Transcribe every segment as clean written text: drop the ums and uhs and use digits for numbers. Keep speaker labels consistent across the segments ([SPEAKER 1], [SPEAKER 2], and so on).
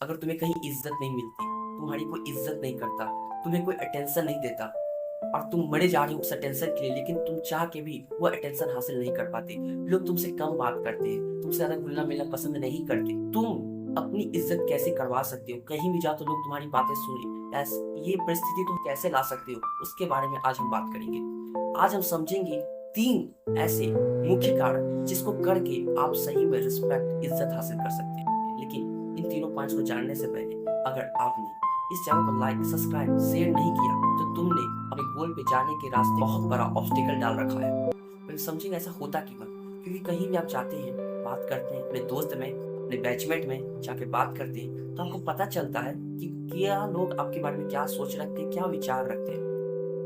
[SPEAKER 1] अगर तुम्हें कहीं इज्जत नहीं मिलती, तुम्हारी कोई इज्जत नहीं करता, तुम्हें कोई अटेंशन नहीं देता और तुम मरे जा रहे हो उस अटेंशन के लिए, लेकिन तुम चाह के भी वो अटेंशन हासिल नहीं कर पाते, लोग तुमसे कम बात करते हैं, तुमसे ज्यादा घुलना मिलना पसंद नहीं करते, तुम अपनी इज्जत कैसे करवा सकते हो? कहीं भी जाओ तो लोग तुम्हारी बातें सुने, ये परिस्थिति तुम कैसे ला सकते हो? उसके बारे में आज हम बात करेंगे। आज हम समझेंगे 3 ऐसे मुख्य कारण जिसको करके आप सही में रिस्पेक्ट, इज्जत हासिल कर सकते हैं। लेकिन इन तीनों पॉइंट्स को जानने से पहले अगर आपने इस चैनल को लाइक, सब्सक्राइब, शेयर नहीं किया तो तुमने अपने गोल पे जाने के रास्ते बहुत बड़ा ऑब्स्टिकल डाल रखा है। फिर समझेंगे ऐसा होता क्यों है। क्योंकि कहीं भी आप जाते हैं, बात करते हैं अपने दोस्त में, अपने बैचमेट में जाके बात करते हैं, तो आपको पता चलता है कि क्या लोग आपके बारे में क्या सोच रखते हैं, क्या विचार रखते हैं।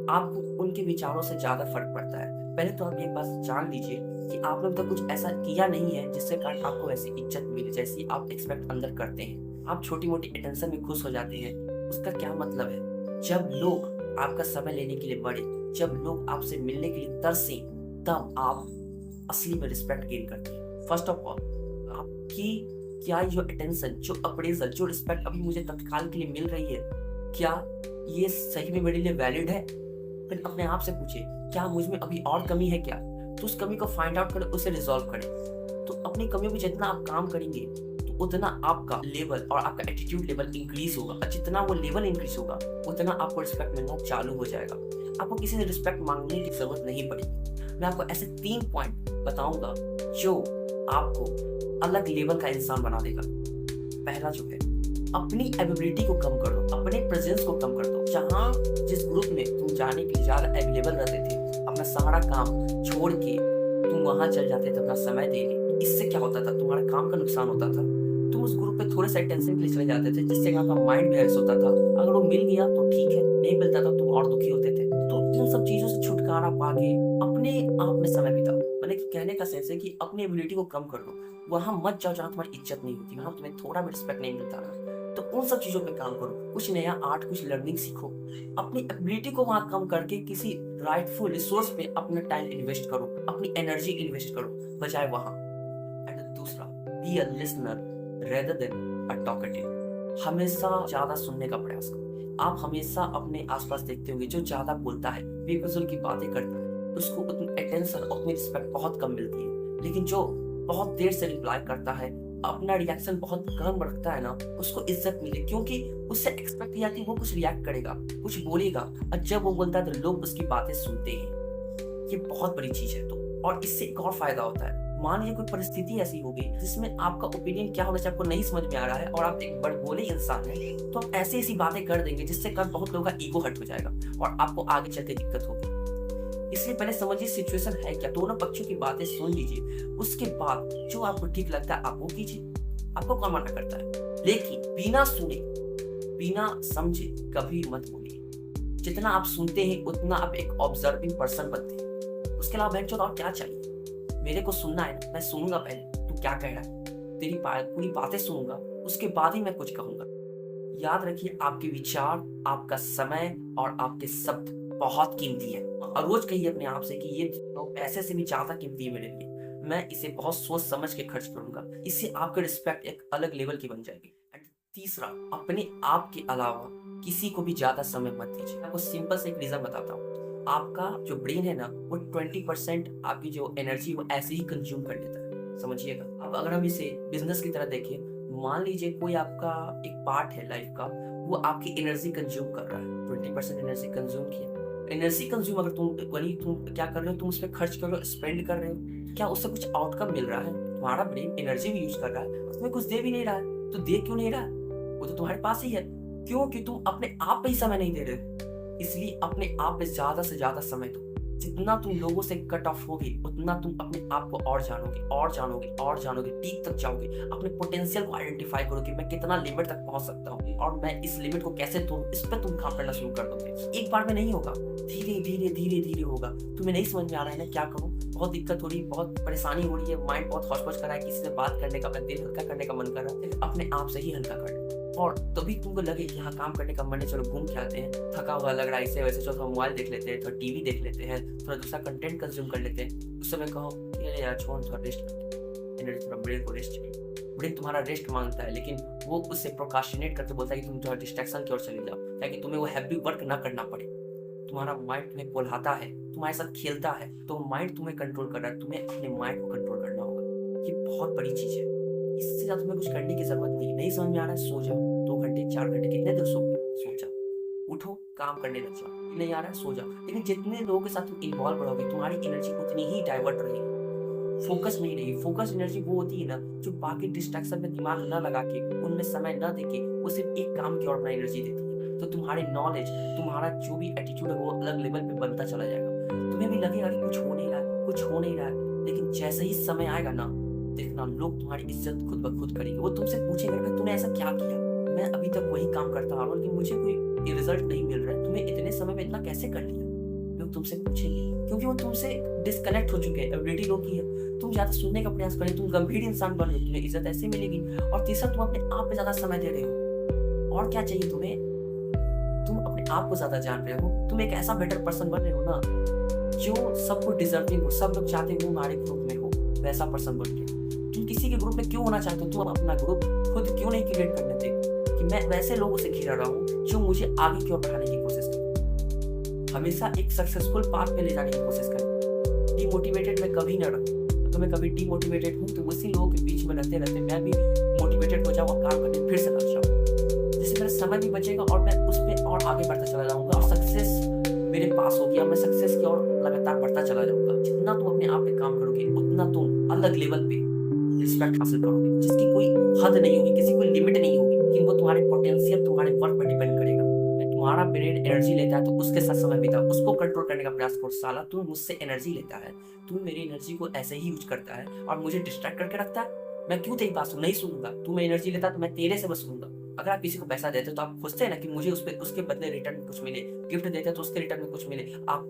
[SPEAKER 1] आपको उनके विचारों से ज्यादा फर्क पड़ता है। पहले तो आप एक बात जान लीजिए कि आपने तो कुछ ऐसा किया नहीं है जिससे कारण आपको ऐसी इज्जत मिले जैसी आप एक्सपेक्ट अंदर करते हैं। आप छोटी मोटी अटेंशन में खुश हो जाते हैं। उसका क्या मतलब है? जब लोग आपका समय लेने के लिए बढ़े, जब लोग आपसे मिलने के लिए तरसे, तब आप असली में रिस्पेक्ट गेन करते हैं। फर्स्ट ऑफ ऑल, आपकी क्या जो अटेंशन, जो अप्रेजल, जो रिस्पेक्ट अभी मुझे तत्काल के लिए मिल रही है, क्या ये सही में मेरे लिए वैलिड है? फिर अपने आप से पूछे, क्या मुझ में अभी और कमी है क्या? तो उस कमी को फाइंड आउट करें, उसे रिजॉल्व करें। तो अपनी कमियों पे जितना आप काम करेंगे तो उतना आपका लेवल और आपका एटीट्यूड लेवल इंक्रीज होगा, और जितना वो लेवल इंक्रीज होगा उतना आपको रिस्पेक्ट मिलना चालू हो जाएगा। आपको किसी से रिस्पेक्ट मांगने की जरूरत नहीं पड़ेगी। मैं आपको ऐसे 3 पॉइंट बताऊंगा जो आपको अलग लेवल का इंसान बना देगा। पहला जो है, अपनी एबिलिटी को कम कर दो, अपने प्रेजेंस को कम कर दो। जहाँ जिस ग्रुप में तुम जाने के लिए ज्यादा अवेलेबल रहते थे, अपना सारा काम छोड़ के तुम वहां चल जाते थे अपना समय देने। इससे क्या होता था? तुम्हारा काम का नुकसान होता था। तुम उस ग्रुप पे थोड़े से टेंशन के लिए चले जाते थे, जिससे आपका माइंड भी होता था। अगर वो मिल गया तो ठीक है, नहीं मिलता था तुम और दुखी होते थे। तो इन सब चीजों से छुटकारा पाके अपने आप में समय बिताओ। मैंने कहने का सेंस है कि अपनी एबिलिटी को कम कर दो। वहां मत जाओ जहाँ तुम्हारी इज्जत नहीं होती, वहां तुम्हें थोड़ा भी रिस्पेक्ट नहीं मिलता ना। तो उन सब चीजों पे काम करो, कुछ नया आर्ट, कुछ लर्निंग सीखो। अपनी एबिलिटी को वहां कम करके किसी राइटफुल रिसोर्स पे अपना टाइम इन्वेस्ट करो, अपनी एनर्जी इन्वेस्ट करो, बजाय वहां। एंड दूसरा, be a listener rather than a talkative. हमेशा ज्यादा सुनने का प्रयास करो। आप हमेशा अपने आसपास देखते होंगे, जो ज्यादा बोलता है, बेफिजूल की बातें करता है, उसको उतनी अटेंशन, उतनी रिस्पेक्ट बहुत कम मिलती है। लेकिन जो बहुत देर से रिप्लाई करता है, अपना रिएक्शन बहुत कम रखता है ना, उसको इज्जत मिले, क्योंकि उससे एक्सपेक्ट किया कि वो कुछ रिएक्ट करेगा, कुछ बोलेगा, और जब वो बोलता है तो लोग उसकी बातें सुनते हैं। ये बहुत बड़ी चीज है। तो और इससे एक और फायदा होता है। मान लीजिए कोई परिस्थिति ऐसी होगी जिसमें आपका ओपिनियन क्या होना चाहिए आपको नहीं समझ में आ रहा है, और आप एक बड़बोले इंसान हैं, तो आप ऐसी ऐसी बातें कर देंगे जिससे कल बहुत लोगों का ईगो हर्ट हो जाएगा और आपको आगे चलते दिक्कत होगी। इसलिए पहले समझिए सिचुएशन है क्या, दोनों पक्षों की बातें सुन लीजिए, उसके बाद जो आपको ठीक लगता है आप वो कीजिए। आपको कौन मना करता है? लेकिन बिना सुने, बिना समझे कभी मत बोलिए। जितना आप सुनते हैं उतना आप एक ऑब्जर्विंग पर्सन बनते हैं। उसके अलावा बहन चोद और क्या चाहिए? मेरे को सुनना है, मैं सुनूंगा, पहले तू क्या कह रहा है, तेरी पूरी बातें सुनूंगा, उसके बाद ही मैं कुछ कहूंगा। याद रखिए, आपके विचार, आपका समय और आपके शब्द बहुत कीमती है। और रोज कहिए अपने आप से कि ये पैसे से भी ज्यादा कीमती है मेरे लिए, मैं इसे बहुत सोच समझ के खर्च करूंगा। इससे आपका रिस्पेक्ट एक अलग लेवल की बन जाएगी। एंड तीसरा, अपने आप के अलावा किसी को भी ज्यादा समय मत दीजिए। आपको सिंपल से एक रीजन बताता हूँ। आपका जो ब्रेन है ना, वो 20% आपकी जो एनर्जी वो ऐसे ही कंज्यूम कर लेता है, समझिएगा। अब अगर हम इसे बिजनेस की तरह देखें, मान लीजिए कोई आपका एक पार्ट है लाइफ का, वो आपकी एनर्जी कंज्यूम कर रहा है, 20% एनर्जी कंज्यूम किया। एनर्जी कंज्यूम अगर तुम क्या कर रहे हो, तुम उस पर खर्च कर रहे हो, स्पेंड कर रहे हो, क्या उससे कुछ आउटकम मिल रहा है? तुम्हारा ब्रेन एनर्जी भी यूज कर रहा है, तुम्हें कुछ दे भी नहीं रहा है। तो दे क्यों नहीं रहा है? वो तो तुम्हारे पास ही है। क्योंकि तुम अपने आप पे ही समय नहीं दे रहे। इसलिए अपने आप पे ज्यादा से ज्यादा समय दो। जितना तुम लोगों से कट ऑफ होगे, उतना तुम अपने आप को और जानोगे, और जानोगे, और जानोगे, पीक तक जाओगे। अपने पोटेंशियल को आइडेंटिफाई करो कि मैं कितना लिमिट तक पहुंच सकता हूँ और मैं इस लिमिट को कैसे तोड़ूं। इस पर तुम काम करना शुरू कर दोगे। एक बार में नहीं होगा, धीरे धीरे धीरे धीरे होगा। तुम्हें नहीं समझ में आ रहा है ना क्या करूँ, बहुत दिक्कत हो रही है, बहुत परेशानी हो रही है, माइंड बहुत हौच पौच कर रहा है, किसी से बात करने का, अपना दिल हल्का करने का मन कर रहा है, अपने आप से ही हल्का कर। और तभी तुमको लगे कि हाँ काम करने का मन है, चलो घूम के आते हैं, थका हुआ लग रहा है इसे वैसे, चलो मोबाइल देख लेते हैं, थोड़ा टीवी देख लेते हैं, थोड़ा दूसरा कंटेंट कंज्यूम कर लेते हैं। उस समय कहो यार छोड़, थोड़ा रेस्ट करते हैं। एनर्जी थोड़ा ब्रेन को रेस्ट चाहिए। ब्रेन तुम्हारा रेस्ट मांगता है, लेकिन वो उससे प्रोकास्टिनेट करके बोलता है कि तुम जो डिस्ट्रैक्शन की ओर चले जाओ, ताकि तुम्हें वो हैवी वर्क ना करना पड़े। तुम्हारा माइंड तुम्हें कोल्हाता है, तुम्हारे साथ खेलता है, तो माइंड तुम्हें कंट्रोल कर रहा है। तुम्हें अपने माइंड को कंट्रोल करना होगा। ये बहुत बड़ी चीज है, इससे ज्यादा तुम्हें कुछ करने की जरूरत नहीं समझ में आ रहा है, सो जाओ। 2 घंटे 4 घंटे कितने देर सो जाओ, उठो काम करने लग जाओ। नहीं आ रहा है, सो जाओ। लेकिन जितने लोगों के साथ तुम इन्वॉल्व रहोगे, तुम्हारी एनर्जी उतनी ही डाइवर्ट रहेगी, फोकस नहीं रहेगी। फोकस एनर्जी वो होती है ना, जो बाकी डिस्ट्रैक्शन में दिमाग न लगा के, उनमें समय न देके, वो सिर्फ एक काम की ओर अपना एनर्जी देती है। तो तुम्हारे नॉलेज, तुम्हारा जो भी एटीट्यूड है, वो अलग लेवल पे बनता चला जाएगा। तुम्हें भी लगेगा कि कुछ हो नहीं रहा है, कुछ हो नहीं रहा है, लेकिन जैसे ही समय आएगा ना, देखना लोग तुम्हारी इज्जत खुद ब खुद करेंगे। वो तुमसे पूछेंगे कि तूने ऐसा क्या किया, मैं अभी तक वही काम करता आ रहा हूँ, लेकिन मुझे कोई रिजल्ट नहीं मिल रहा है, तुम्हें इतने समय में इतना कैसे कर लिया। लोग तुमसे पूछेंगे, क्योंकि वो तुमसे डिस्कनेक्ट हो चुके हैं। एबिलिटी लोग की है, तुम ज्यादा सुनने का प्रयास करें, तुम गंभीर इंसान बन रहे हो, तुम्हें इज्जत ऐसे मिलेगी। और तीसरा, तुम अपने आप पे ज्यादा समय दे रहे हो। और क्या चाहिए तुम्हें, तुम अपने आप को ज्यादा जान रहे हो, तुम एक ऐसा बेटर पर्सन बन रहे हो ना, जो सबको डिजर्विंग हो। सब लोग चाहते हो हमारे ग्रुप में हो, वैसा पर्सन बन के। तुम किसी के ग्रुप में क्यों होना चाहते हो, तुम अपना ग्रुप खुद क्यों नहीं क्रिएट करने देते कि मैं वैसे लोगों से घिरा रहा हूँ जो मुझे आगे क्यों बढ़ाने की कोशिश करें, हमेशा एक सक्सेसफुल पाथ पे ले जाने की कोशिश करें। डिमोटिवेटेड मैं कभी ना रहूं। तो मैं कभी डिमोटिवेटेड हूँ तो उसी लोगों के बीच में रहते रहते मैं भी मोटिवेटेड हो जाऊँ और काम करने फिर से लग जाऊँ, जिससे मेरा समय भी बचेगा और मैं उस पर और आगे बढ़ता चला जाऊंगा, और सक्सेस मेरे पास होगी और मैं सक्सेस की ओर लगातार बढ़ता चला जाऊंगा। जितना तुम अपने आप पे काम करोगे, उतना तुम अलग लेवल पे रिस्पेक्ट हासिल करोगे, जिसकी कोई हद नहीं होगी, किसी कोई लिमिट नहीं होगी। लेकिन वो तुम्हारे पोटेंशियल, तुम्हारे वर्क पर डिपेंड करेगा। तुम्हारा ब्रेन एनर्जी लेता है तो उसके साथ समय बिता, उसको कंट्रोल करने का प्रयास करो। साला तू मुझसे एनर्जी लेता है, तू मेरी एनर्जी को ऐसे ही यूज करता है और मुझे डिस्ट्रैक्ट करके रखता है। मैं क्यों तेरी बात नहीं सुनूंगा। तू मेरी एनर्जी लेता तो मैं तेरे से बस सुनूंगा। अगर आप किसी को पैसा देते हो तो आप खोजते हैं ना कि मुझे उसके बदले रिटर्न में कुछ मिले। गिफ्ट देते हैं तो उसके रिटर्न में कुछ मिले।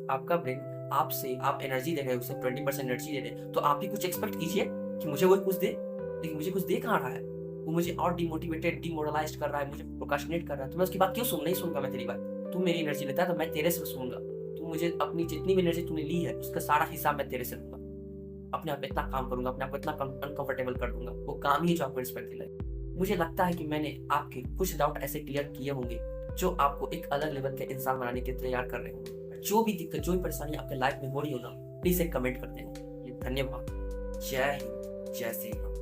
[SPEAKER 1] आपका ब्रेन आपसे, आप एनर्जी दे रहे हो, उसे 20% एनर्जी दे रहे हैं, तो आप भी कुछ एक्सपेक्ट कीजिए कि मुझे वो कुछ दे। लेकिन मुझे कुछ दे कहाँ रहा है, वो मुझे और डिमोटिवेटेड, डिमोरलाइज कर रहा है, मुझे प्रोक्रास्टिनेट कर रहा है। तो मैं उसकी बात क्यों नहीं सुनूंगा मैं तेरी बात। तू मेरी एनर्जी लेता है तो मैं तेरे से सुनूंगा। तू मुझे अपनी जितनी भी एनर्जी तूने ली है उसका सारा हिसाब मैं तेरे से लूंगा। अपने आप इतना काम करूंगा, अपने आप को इतना अनकंफर्टेबल कर दूंगा, वो काम ही जो आपको रिस्पेक्ट दिलाए। मुझे लगता है कि मैंने आपके कुछ डाउट ऐसे क्लियर किए होंगे जो आपको एक अलग लेवल के इंसान बनाने के लिए तैयार कर रहे होंगे। जो भी दिक्कत, जो भी परेशानी आपके लाइफ में हो रही हो ना, प्लीज एक कमेंट कर देना। धन्यवाद। जय हिंद, जय श्री राम।